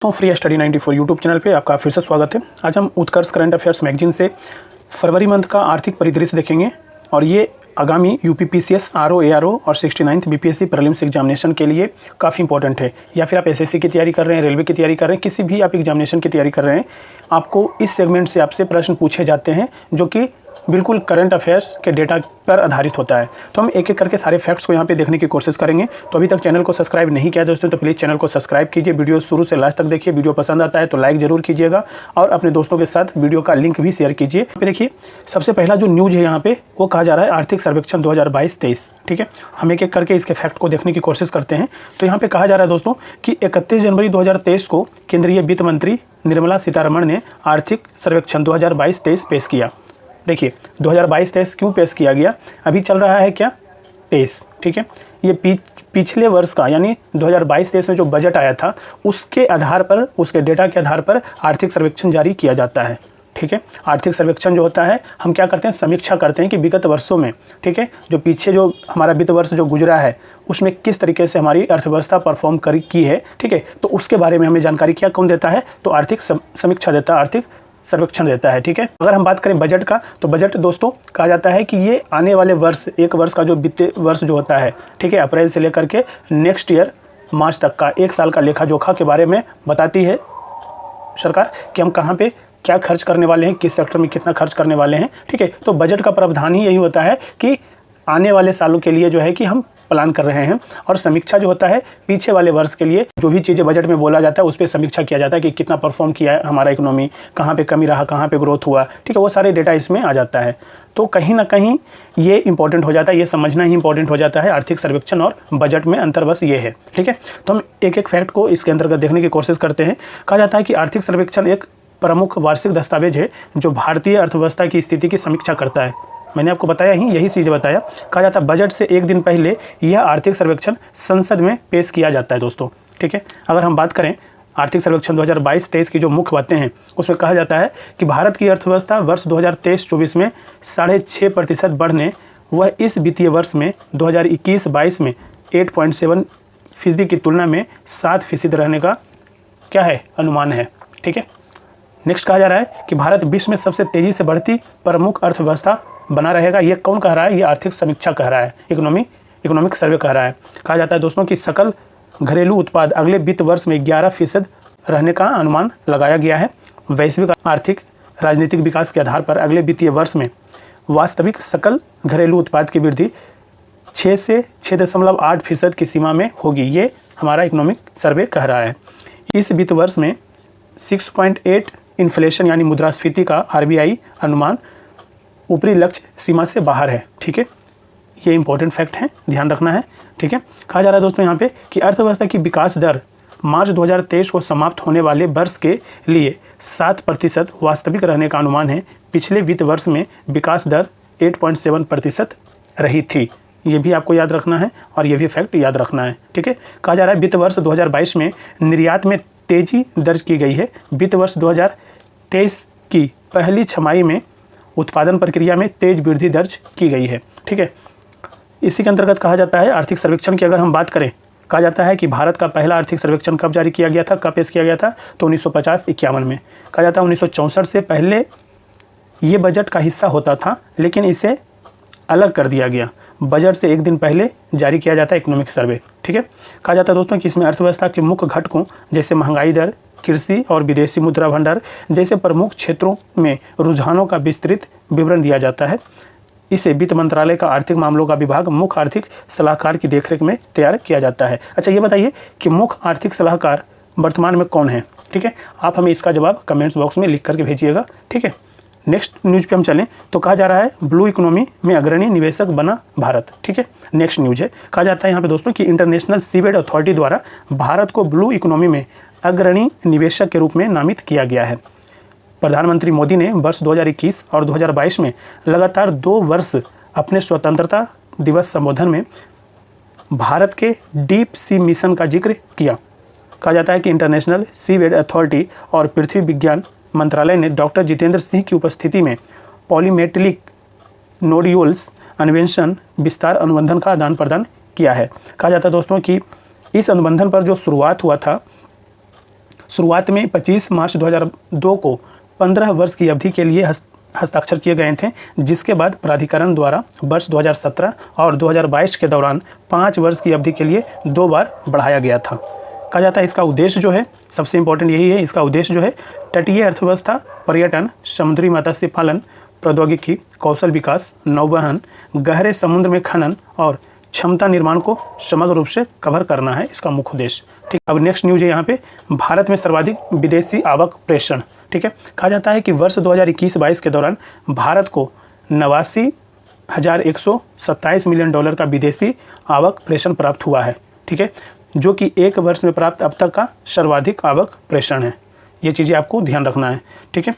तो free study 94 YouTube channel पे आपका फिर से स्वागत है। आज हम उत्कर्ष करंट अफेयर्स मैगजीन से फरवरी मंथ का आर्थिक परिदृश्य देखेंगे और ये आगामी यूपीपीसीएस, आरओ, एआरओ और 69th बीपीएससी प्रीलिम्स एग्जामिनेशन के लिए काफ़ी इंपॉर्टेंट है। या फिर आप एसएससी की तैयारी कर रहे हैं, रेलवे की तैयारी कर रहे हैं, किसी भी आप एग्जामिनेशन की तैयारी कर रहे हैं, आपको इस सेगमेंट से आपसे प्रश्न पूछे जाते हैं जो कि बिल्कुल करंट अफेयर्स के डेटा पर आधारित होता है। तो हम एक एक करके सारे फैक्ट्स को यहाँ पे देखने की कोशिश करेंगे। तो अभी तक चैनल को सब्सक्राइब नहीं किया दोस्तों तो प्लीज़ चैनल को सब्सक्राइब कीजिए, वीडियो शुरू से लास्ट तक देखिए। वीडियो पसंद आता है तो लाइक जरूर कीजिएगा और अपने दोस्तों के साथ वीडियो का लिंक भी शेयर कीजिए। देखिए सबसे पहला जो न्यूज़ है यहाँ पे वो कहा जा रहा है आर्थिक सर्वेक्षण 2022-23। ठीक है, हम एक एक करके इसके फैक्ट को देखने की कोशिश करते हैं। तो यहाँ पे कहा जा रहा है दोस्तों कि 31 जनवरी 2023 को केंद्रीय वित्त मंत्री निर्मला सीतारमण ने आर्थिक सर्वेक्षण 2022-23 पेश किया। देखिए 2022-23 क्यों पेश किया गया, अभी चल रहा है क्या 23। ठीक है, ये पिछले वर्ष का यानी 2022-23 में जो बजट आया था उसके आधार पर, उसके डेटा के आधार पर आर्थिक सर्वेक्षण जारी किया जाता है। ठीक है, आर्थिक सर्वेक्षण जो होता है हम क्या करते हैं, समीक्षा करते हैं कि विगत वर्षों में, ठीक है, जो पीछे जो हमारा वित्त वर्ष जो गुजरा है उसमें किस तरीके से हमारी अर्थव्यवस्था परफॉर्म की है। ठीक है, तो उसके बारे में हमें जानकारी क्या कौन देता है, तो आर्थिक समीक्षा देता है, आर्थिक सर्वेक्षण देता है। ठीक है, अगर हम बात करें बजट का तो बजट दोस्तों कहा जाता है कि ये आने वाले वर्ष, एक वर्ष का जो वित्तीय वर्ष जो होता है, ठीक है, अप्रैल से लेकर के नेक्स्ट ईयर मार्च तक का एक साल का लेखा जोखा के बारे में बताती है सरकार कि हम कहाँ पे क्या खर्च करने वाले हैं, किस सेक्टर में कितना खर्च करने वाले हैं। ठीक है, तो बजट का प्रावधान ही यही होता है कि आने वाले सालों के लिए जो है कि हम प्लान कर रहे हैं, और समीक्षा जो होता है पीछे वाले वर्ष के लिए जो भी चीज़ें बजट में बोला जाता है उस पर समीक्षा किया जाता है कि कितना परफॉर्म किया है हमारा इकोनॉमी, कहाँ पे कमी रहा, कहाँ पे ग्रोथ हुआ। ठीक है, वो सारे डेटा इसमें आ जाता है। तो कहीं ना कहीं ये इंपॉर्टेंट हो जाता है, ये समझना ही इंपॉर्टेंट हो जाता है। आर्थिक सर्वेक्षण और बजट में अंतर बस ये है। ठीक है, तो हम एक एक फैक्ट को इसके अंतर्गत देखने की कोशिश करते हैं। कहा जाता है कि आर्थिक सर्वेक्षण एक प्रमुख वार्षिक दस्तावेज है जो भारतीय अर्थव्यवस्था की स्थिति की समीक्षा करता है। मैंने आपको बताया ही, यही चीज़ बताया। कहा जाता है बजट से एक दिन पहले यह आर्थिक सर्वेक्षण संसद में पेश किया जाता है दोस्तों। ठीक है, अगर हम बात करें आर्थिक सर्वेक्षण 2022-23 की जो मुख्य बातें हैं उसमें कहा जाता है कि भारत की अर्थव्यवस्था वर्ष 2023-24 में 6.5% बढ़ने व इस वित्तीय वर्ष में 2021-22 में 8.7% की तुलना में 7% रहने का क्या है, अनुमान है। ठीक है, नेक्स्ट कहा जा रहा है कि भारत विश्व में सबसे तेज़ी से बढ़ती प्रमुख अर्थव्यवस्था बना रहेगा। ये कौन कह रहा है, ये आर्थिक समीक्षा कह रहा है, इकोनॉमिक सर्वे कह रहा है। कहा जाता है दोस्तों कि सकल घरेलू उत्पाद अगले वित्त वर्ष में 11% रहने का अनुमान लगाया गया है। वैश्विक आर्थिक राजनीतिक विकास के आधार पर अगले वित्तीय वर्ष में वास्तविक सकल घरेलू उत्पाद की वृद्धि 6 से 6.8% की सीमा में होगी। ये हमारा इकोनॉमिक सर्वे कह रहा है। इस वित्त वर्ष में 6.8 इन्फ्लेशन यानी मुद्रास्फीति का आरबीआई अनुमान ऊपरी लक्ष्य सीमा से बाहर है। ठीक है, ये इंपॉर्टेंट फैक्ट है, ध्यान रखना है। ठीक है, कहा जा रहा है दोस्तों यहाँ पे कि अर्थव्यवस्था की विकास दर मार्च 2023 को समाप्त होने वाले वर्ष के लिए 7% वास्तविक रहने का अनुमान है। पिछले वित्त वर्ष में विकास दर 8.7% रही थी। ये भी आपको याद रखना है और ये भी फैक्ट याद रखना है। ठीक है, कहा जा रहा है वित्त वर्ष 2022 में निर्यात में तेजी दर्ज की गई है। वित्त वर्ष 2023 की पहली छमाही में उत्पादन प्रक्रिया में तेज वृद्धि दर्ज की गई है। ठीक है, इसी के अंतर्गत कहा जाता है आर्थिक सर्वेक्षण की अगर हम बात करें, कहा जाता है कि भारत का पहला आर्थिक सर्वेक्षण कब जारी किया गया था, कब पेश किया गया था, तो 1950-51 में। कहा जाता है 1964 से पहले ये बजट का हिस्सा होता था लेकिन इसे अलग कर दिया गया। बजट से एक दिन पहले जारी किया जाता है इकोनॉमिक सर्वे। ठीक है, कहा जाता है दोस्तों कि इसमें अर्थव्यवस्था के मुख्य घटकों जैसे महंगाई दर, कृषि और विदेशी मुद्रा भंडार जैसे प्रमुख क्षेत्रों में रुझानों का विस्तृत विवरण दिया जाता है। इसे वित्त मंत्रालय का आर्थिक मामलों का विभाग मुख्य आर्थिक सलाहकार की देखरेख में तैयार किया जाता है। अच्छा, ये बताइए कि मुख्य आर्थिक सलाहकार वर्तमान में कौन है। ठीक है, आप हमें इसका जवाब कमेंट्स बॉक्स में लिख करके भेजिएगा। ठीक है, नेक्स्ट न्यूज़ पे हम चलें तो कहा जा रहा है ब्लू इकोनॉमी में अग्रणी निवेशक बना भारत। ठीक है, नेक्स्ट न्यूज़ है, कहा जाता है यहाँ पे दोस्तों कि इंटरनेशनल सीवेड अथॉरिटी द्वारा भारत को ब्लू इकोनॉमी में अग्रणी निवेशक के रूप में नामित किया गया है। प्रधानमंत्री मोदी ने वर्ष 2021 और 2022 में लगातार 2 वर्ष अपने स्वतंत्रता दिवस संबोधन में भारत के डीप सी मिशन का जिक्र किया। कहा जाता है कि इंटरनेशनल सीवेड अथॉरिटी और पृथ्वी विज्ञान मंत्रालय ने डॉक्टर जितेंद्र सिंह की उपस्थिति में पॉलीमेटेलिक नोड्यूल्स अन्वेषण विस्तार अनुबंधन का आदान प्रदान किया है। कहा जाता है दोस्तों कि इस अनुबंधन पर जो शुरुआत हुआ था शुरुआत में 25 मार्च 2002 को 15 वर्ष की अवधि के लिए हस्ताक्षर किए गए थे, जिसके बाद प्राधिकरण द्वारा वर्ष 2017 और 2022 के दौरान 5 वर्ष की अवधि के लिए 2 बार बढ़ाया गया था। कहा जाता है इसका उद्देश्य जो है, सबसे इम्पोर्टेंट यही है, इसका उद्देश्य जो है तटीय अर्थव्यवस्था, पर्यटन, समुद्री मत्स्य पालन, प्रौद्योगिकी, कौशल विकास, नौवहन, गहरे समुद्र में खनन और क्षमता निर्माण को समग्र रूप से कवर करना है इसका मुख्य उद्देश्य। ठीक, अब नेक्स्ट न्यूज है यहाँ पे, भारत में सर्वाधिक विदेशी आवक प्रेषण। ठीक है, कहा जाता है कि वर्ष 2021-22 के दौरान भारत को 89,127 मिलियन डॉलर का विदेशी आवक प्रेषण प्राप्त हुआ है। ठीक है, जो कि एक वर्ष में प्राप्त अब तक का सर्वाधिक आवक प्रेषण है। ये चीज़ें आपको ध्यान रखना है। ठीक है,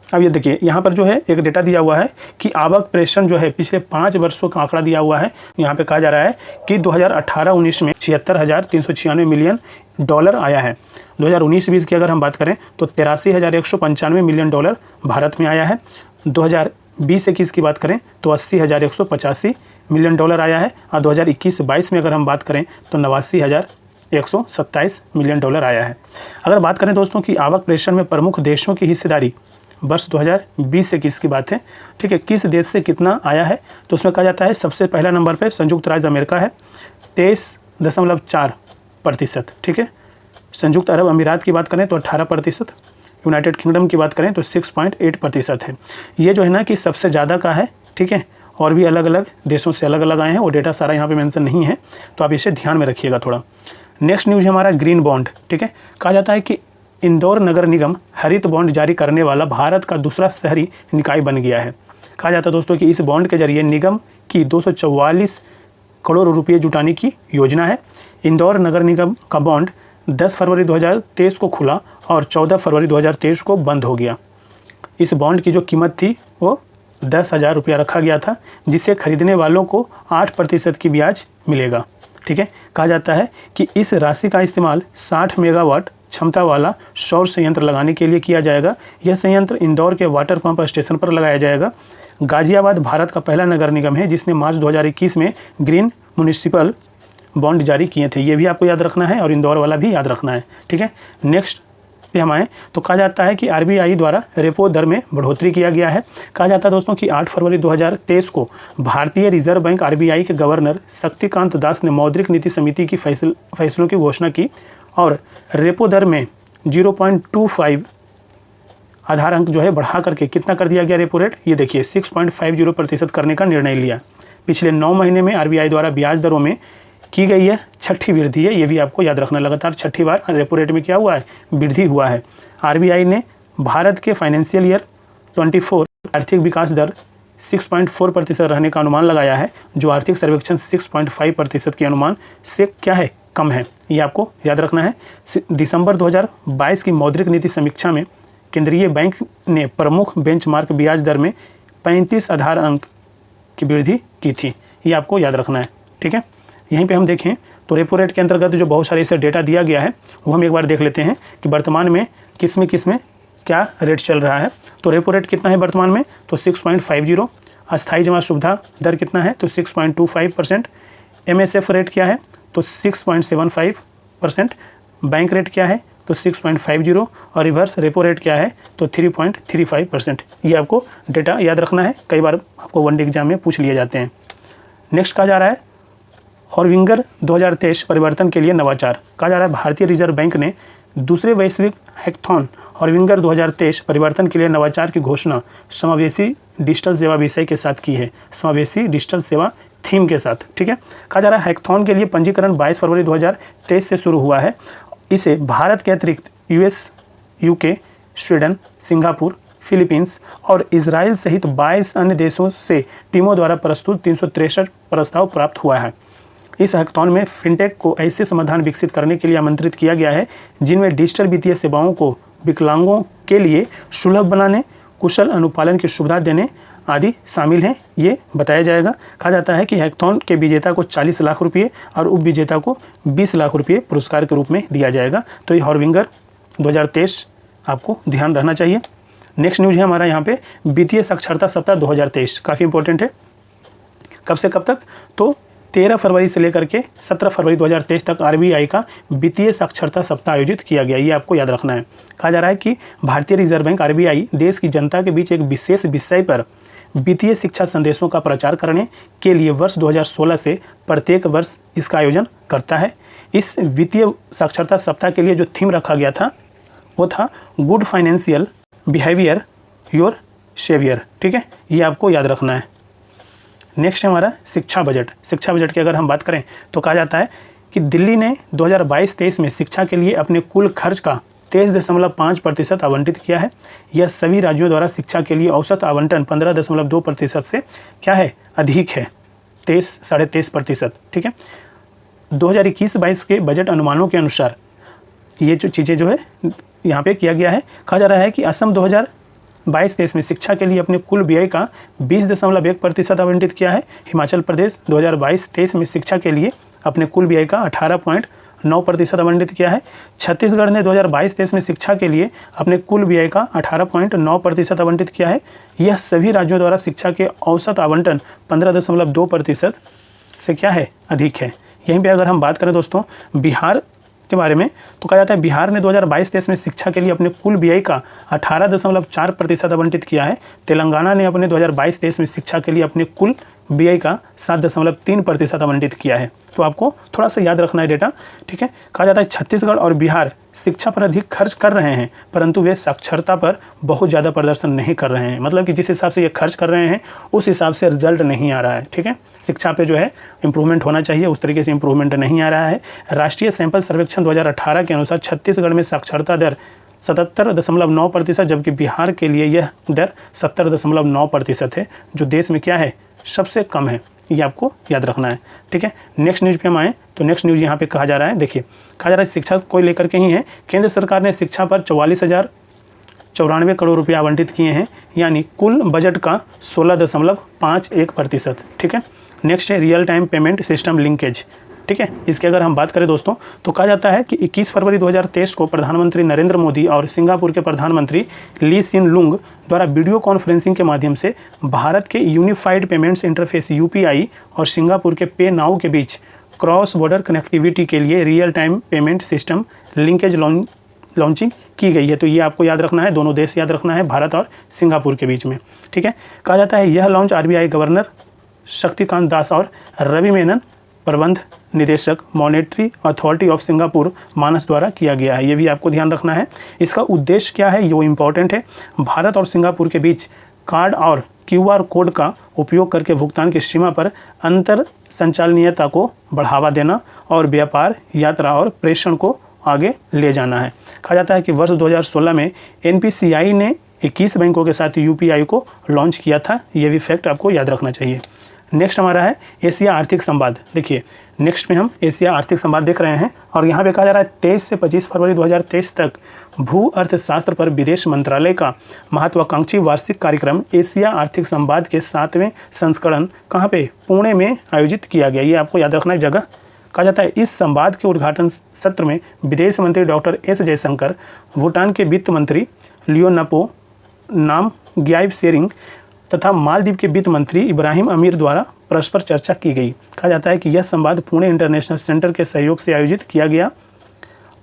अब ये देखिए यहाँ पर जो है एक डेटा दिया हुआ है कि आवक प्रेषण जो है पिछले 5 वर्षों का आंकड़ा दिया हुआ है। यहाँ पे कहा जा रहा है कि 2018-19 में 76,396 मिलियन डॉलर आया है। 2019-20 की अगर हम बात करें तो 83,195 मिलियन डॉलर भारत में आया है। 2020-21 की बात करें तो 80,185 मिलियन डॉलर आया है और 2021-22 में अगर हम बात करें तो 89,127 मिलियन डॉलर आया है। अगर बात करें दोस्तों की आवक प्रेषण में प्रमुख देशों की हिस्सेदारी वर्ष 2020-21 की बात है। ठीक है, किस देश से कितना आया है तो उसमें कहा जाता है सबसे पहला नंबर पे संयुक्त राज्य अमेरिका है 23.4%। ठीक है, संयुक्त अरब अमीरात की बात करें तो 18%, यूनाइटेड किंगडम की बात करें तो 6.8% है। ये जो है ना कि सबसे ज़्यादा का है। ठीक है, और भी अलग अलग देशों से अलग अलग आए हैं, वो डेटा सारा यहाँ पे मेंशन नहीं है, तो आप इसे ध्यान में रखिएगा थोड़ा। नेक्स्ट न्यूज़ है हमारा ग्रीन बॉन्ड। ठीक है, कहा जाता है कि इंदौर नगर निगम हरित बॉन्ड जारी करने वाला भारत का दूसरा शहरी निकाय बन गया है। कहा जाता है दोस्तों कि इस बॉन्ड के जरिए निगम की 244 करोड़ रुपये जुटाने की योजना है। इंदौर नगर निगम का बॉन्ड 10 फरवरी 2023 को खुला और 14 फरवरी 2023 को बंद हो गया। इस बॉन्ड की जो कीमत थी वो 10,000 रुपया रखा गया था, जिसे खरीदने वालों को 8% की ब्याज मिलेगा। ठीक है, कहा जाता है कि इस राशि का इस्तेमाल 60 मेगावाट क्षमता वाला सौर संयंत्र लगाने के लिए किया जाएगा। यह संयंत्र इंदौर के वाटर पंप स्टेशन पर लगाया जाएगा। गाजियाबाद भारत का पहला नगर निगम है जिसने मार्च 2021 में ग्रीन म्युनिसिपल बॉन्ड जारी किए थे। ये भी आपको याद रखना है और इंदौर वाला भी याद रखना है। ठीक है, नेक्स्ट पे हम आए तो कहा जाता है कि आरबीआई द्वारा रेपो दर में बढ़ोतरी किया गया है। कहा जाता है दोस्तों कि 8 फरवरी 2023 को भारतीय रिजर्व बैंक आरबीआई के गवर्नर शक्तिकांत दास ने मौद्रिक नीति समिति की फैसलों की घोषणा की और रेपो दर में 0.25 आधार अंक जो है बढ़ा करके कितना कर दिया गया रेपो रेट, ये देखिए 6.50% करने का निर्णय लिया। पिछले 9 महीने में आरबीआई द्वारा ब्याज दरों में की गई है 6ठी वृद्धि है, ये भी आपको याद रखना। लगातार 6ठी बार रेपो रेट में क्या हुआ है, वृद्धि हुआ है। आरबीआई ने भारत के फाइनेंशियल ईयर 24 आर्थिक विकास दर 6.4% रहने का अनुमान लगाया है, जो आर्थिक सर्वेक्षण 6.5% के अनुमान से क्या है, कम है। ये आपको याद रखना है। दिसंबर 2022 की मौद्रिक नीति समीक्षा में केंद्रीय बैंक ने प्रमुख बेंचमार्क ब्याज दर में 35 आधार अंक की वृद्धि की थी। ये आपको याद रखना है। ठीक है, यहीं पे हम देखें तो रेपो रेट के अंतर्गत जो बहुत सारे इसे डेटा दिया गया है वो हम एक बार देख लेते हैं कि वर्तमान में किस में क्या रेट चल रहा है। तो रेपो रेट कितना है वर्तमान में, तो 6.50। अस्थायी जमा सुविधा दर कितना है, तो 6.25%। MSF रेट क्या है, तो 6.75%। बैंक रेट क्या है, तो 6.50 और रिवर्स रेपो रेट क्या है, तो 3.35%। ये आपको डेटा याद रखना है, कई बार आपको वन डे एग्जाम में पूछ लिए जाते हैं। नेक्स्ट कहा जा रहा है हॉर्विंगर 2023 परिवर्तन के लिए नवाचार। कहा जा रहा है भारतीय रिजर्व बैंक ने दूसरे वैश्विक हैकाथॉन हॉर्विंगर 2023 परिवर्तन के लिए नवाचार की घोषणा समावेशी डिजिटल सेवा विषय के साथ की है, समावेशी डिजिटल सेवा थीम के साथ। ठीक है, कहा जा रहा है हैकाथॉन के लिए पंजीकरण 22 फरवरी 2023 से शुरू हुआ है। इसे भारत के अतिरिक्त US, UK, Sweden, Singapore, Philippines और इजराइल सहित 22 अन्य देशों से टीमों द्वारा प्रस्तुत 363 प्रस्ताव प्राप्त हुआ है। इस हैकाथॉन में फिनटेक को ऐसे समाधान विकसित करने के लिए आमंत्रित किया गया है जिनमें डिजिटल वित्तीय सेवाओं को विकलांगों के लिए सुलभ बनाने, कुशल अनुपालन की सुविधा देने आदि शामिल हैं, ये बताया जाएगा। कहा जाता है कि हैकाथॉन के विजेता को 40 लाख रुपये और उप विजेता को 20 लाख रुपये पुरस्कार के रूप में दिया जाएगा। तो ये हॉर्विंगर 2023 आपको ध्यान रहना चाहिए। नेक्स्ट न्यूज़ है हमारा यहाँ पे वित्तीय साक्षरता सप्ताह 2023, काफ़ी इंपॉर्टेंट है। कब से कब तक, तो 13 फरवरी से लेकर के 17 फरवरी 2023 तक आरबीआई का वित्तीय साक्षरता सप्ताह आयोजित किया गया। ये आपको याद रखना है। कहा जा रहा है कि भारतीय रिजर्व बैंक आरबीआई देश की जनता के बीच एक विशेष विषय पर वित्तीय शिक्षा संदेशों का प्रचार करने के लिए वर्ष 2016 से प्रत्येक वर्ष इसका आयोजन करता है। इस वित्तीय साक्षरता सप्ताह के लिए जो थीम रखा गया था वो था good financial behaviour your saviour. ठीक है, ये आपको याद रखना है। नेक्स्ट है हमारा शिक्षा बजट। शिक्षा बजट की अगर हम बात करें तो कहा जाता है कि दिल्ली ने 2022-23 में शिक्षा के लिए अपने कुल खर्च का 23.5% आवंटित किया है। यह सभी राज्यों द्वारा शिक्षा के लिए औसत आवंटन 15.2% से क्या है, अधिक है, 23.5%। ठीक है, 2021-22 के बजट अनुमानों के अनुसार ये जो चीज़ें जो है यहाँ पे किया गया है। कहा जा रहा है कि असम 2022-23 में शिक्षा के लिए अपने कुल व्यय का 20.1% आवंटित किया है। हिमाचल प्रदेश 2022-23 में शिक्षा के लिए अपने कुल व्यय का 18.9% आवंटित किया है। छत्तीसगढ़ ने 2022-23 में शिक्षा के लिए अपने कुल व्यय का 18.9% आवंटित किया है। यह सभी राज्यों द्वारा शिक्षा के औसत आवंटन 15.2% से क्या है, अधिक है। यहीं पे अगर हम बात करें दोस्तों बिहार के बारे में तो कहा जाता है बिहार ने 2022-23 में शिक्षा के लिए अपने कुल व्यय का 18.4% आवंटित किया है। तेलंगाना ने अपने 2022-23 में शिक्षा के लिए अपने कुल व्यय का 7.3% आवंटित किया है। तो आपको थोड़ा सा याद रखना है डेटा। ठीक है, कहा जाता है छत्तीसगढ़ और बिहार शिक्षा पर अधिक खर्च कर रहे हैं परंतु वे साक्षरता पर बहुत ज़्यादा प्रदर्शन नहीं कर रहे हैं। मतलब कि जिस हिसाब से ये खर्च कर रहे हैं उस हिसाब से रिजल्ट नहीं आ रहा है। ठीक है, शिक्षा पे जो है इम्प्रूवमेंट होना चाहिए, उस तरीके से इम्प्रूवमेंट नहीं आ रहा है। राष्ट्रीय सैंपल सर्वेक्षण 2018 के अनुसार छत्तीसगढ़ में साक्षरता दर 77.9% जबकि बिहार के लिए यह दर 70.9% है, जो देश में क्या है, सबसे कम है। ये आपको याद रखना है। ठीक है, नेक्स्ट न्यूज़ पे हम आएँ तो नेक्स्ट न्यूज़ यहाँ पे कहा जा रहा है, देखिए कहा जा रहा है शिक्षा को लेकर के ही है। केंद्र सरकार ने शिक्षा पर 44,094 करोड़ रुपये आवंटित किए हैं, यानी कुल बजट का 16.51%। ठीक है, नेक्स्ट है real time payment system linkage. ठीक है, इसकी अगर हम बात करें दोस्तों तो कहा जाता है कि 21 फरवरी 2023 को प्रधानमंत्री नरेंद्र मोदी और सिंगापुर के प्रधानमंत्री ली सिन लुंग द्वारा वीडियो कॉन्फ्रेंसिंग के माध्यम से भारत के यूनिफाइड पेमेंट्स इंटरफेस यूपीआई और सिंगापुर के पे नाउ के बीच क्रॉस बॉर्डर कनेक्टिविटी के लिए real time payment system linkage launching की गई है। तो ये आपको याद रखना है, दोनों देश याद रखना है, भारत और सिंगापुर के बीच में। ठीक है, कहा जाता है यह launch RBI governor Shaktikanta Das और रवि मेनन प्रबंध निदेशक मॉनेटरी अथॉरिटी ऑफ सिंगापुर मानस द्वारा किया गया है। ये भी आपको ध्यान रखना है। इसका उद्देश्य क्या है, ये इम्पॉर्टेंट है। भारत और सिंगापुर के बीच कार्ड और क्यूआर कोड का उपयोग करके भुगतान की सीमा पर अंतर संचालनीयता को बढ़ावा देना और व्यापार, यात्रा और प्रेषण को आगे ले जाना है। कहा जाता है कि वर्ष 2016 में एनपीसीआई ने 21 बैंकों के साथ यूपीआई को लॉन्च किया था। ये भी फैक्ट आपको याद रखना चाहिए। नेक्स्ट हमारा है एशिया आर्थिक संवाद। देखिए नेक्स्ट में हम एशिया आर्थिक संवाद देख रहे हैं और यहाँ पे कहा जा रहा है 23 से 25 फरवरी 2023 तक भू अर्थशास्त्र पर विदेश मंत्रालय का महत्वाकांक्षी वार्षिक कार्यक्रम एशिया आर्थिक संवाद के 7वें संस्करण कहाँ पे, पुणे में आयोजित किया गया। ये आपको याद रखना है जगह। कहा जाता है इस संवाद के उद्घाटन सत्र में विदेश मंत्री डॉक्टर एस जयशंकर, भूटान के वित्त मंत्री लियोनपो नामग्याल सेरिंग तथा मालदीव के वित्त मंत्री इब्राहिम अमीर द्वारा परस्पर चर्चा की गई। कहा जाता है कि यह संवाद पुणे इंटरनेशनल सेंटर के सहयोग से आयोजित किया गया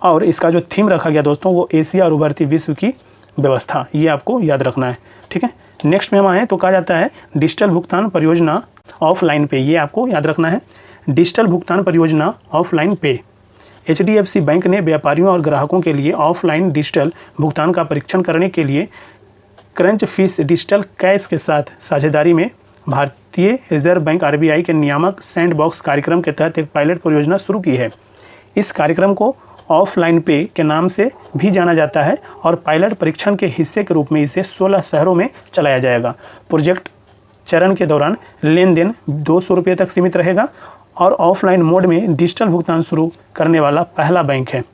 और इसका जो थीम रखा गया दोस्तों वो एशिया और उभरती विश्व की व्यवस्था। ये आपको याद रखना है। ठीक है, नेक्स्ट में हम आए तो कहा जाता है डिजिटल भुगतान परियोजना ऑफलाइन पे। ये आपको याद रखना है, डिजिटल भुगतान परियोजना ऑफलाइन पे। HDFC बैंक ने व्यापारियों और ग्राहकों के लिए ऑफलाइन डिजिटल भुगतान का परीक्षण करने के लिए क्रंच फीस डिजिटल कैश के साथ साझेदारी में भारतीय रिजर्व बैंक RBI के नियामक सैंडबॉक्स कार्यक्रम के तहत एक पायलट परियोजना शुरू की है। इस कार्यक्रम को ऑफलाइन पे के नाम से भी जाना जाता है और पायलट परीक्षण के हिस्से के रूप में इसे 16 शहरों में चलाया जाएगा। प्रोजेक्ट चरण के दौरान लेन देन 200 रुपये तक सीमित रहेगा और ऑफलाइन मोड में डिजिटल भुगतान शुरू करने वाला पहला बैंक है।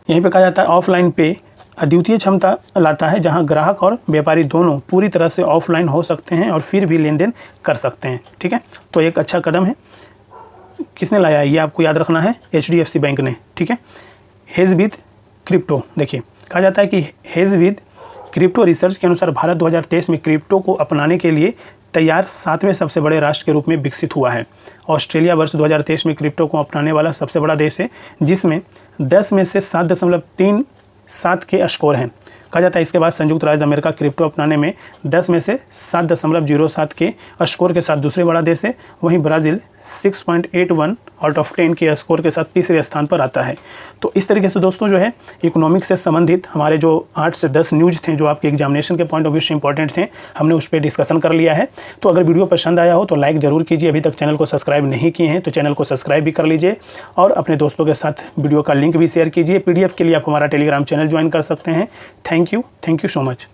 यहीं पे कहा जाता है ऑफलाइन पे अद्वितीय क्षमता लाता है जहां ग्राहक और व्यापारी दोनों पूरी तरह से ऑफलाइन हो सकते हैं और फिर भी लेन देन कर सकते हैं। ठीक है, तो एक अच्छा कदम है। किसने लाया है ये आपको याद रखना है, HDFC बैंक ने। ठीक है, हेज विद क्रिप्टो। देखिए कहा जाता है कि हेज विद क्रिप्टो रिसर्च के अनुसार भारत 2023 में क्रिप्टो को अपनाने के लिए तैयार 7वें सबसे बड़े राष्ट्र के रूप में विकसित हुआ है। ऑस्ट्रेलिया वर्ष 2023 में क्रिप्टो को अपनाने वाला सबसे बड़ा देश है, जिसमें 10 में से 7.37 के स्कोर हैं। कहा जाता है इसके बाद संयुक्त राज्य अमेरिका क्रिप्टो अपनाने में 10 में से 7.07 के स्कोर के साथ दूसरे बड़ा देश है। वहीं ब्राज़ील 6.81 आउट ऑफ 10 के स्कोर के साथ तीसरे स्थान पर आता है। तो इस तरीके से दोस्तों जो है इकोनॉमिक्स से संबंधित हमारे जो 8 से 10 न्यूज़ थे जो आपके एग्जामिनेशन के पॉइंट ऑफ व्यू से इंपॉर्टेंट थे, हमने उस पर डिस्कशन कर लिया है। तो अगर वीडियो पसंद आया हो तो लाइक ज़रूर कीजिए। अभी तक चैनल को सब्सक्राइब नहीं किए हैं तो चैनल को सब्सक्राइब भी कर लीजिए और अपने दोस्तों के साथ वीडियो का लिंक भी शेयर कीजिए। PDF के लिए आप हमारा टेलीग्राम चैनल ज्वाइन कर सकते हैं। Thank you so much.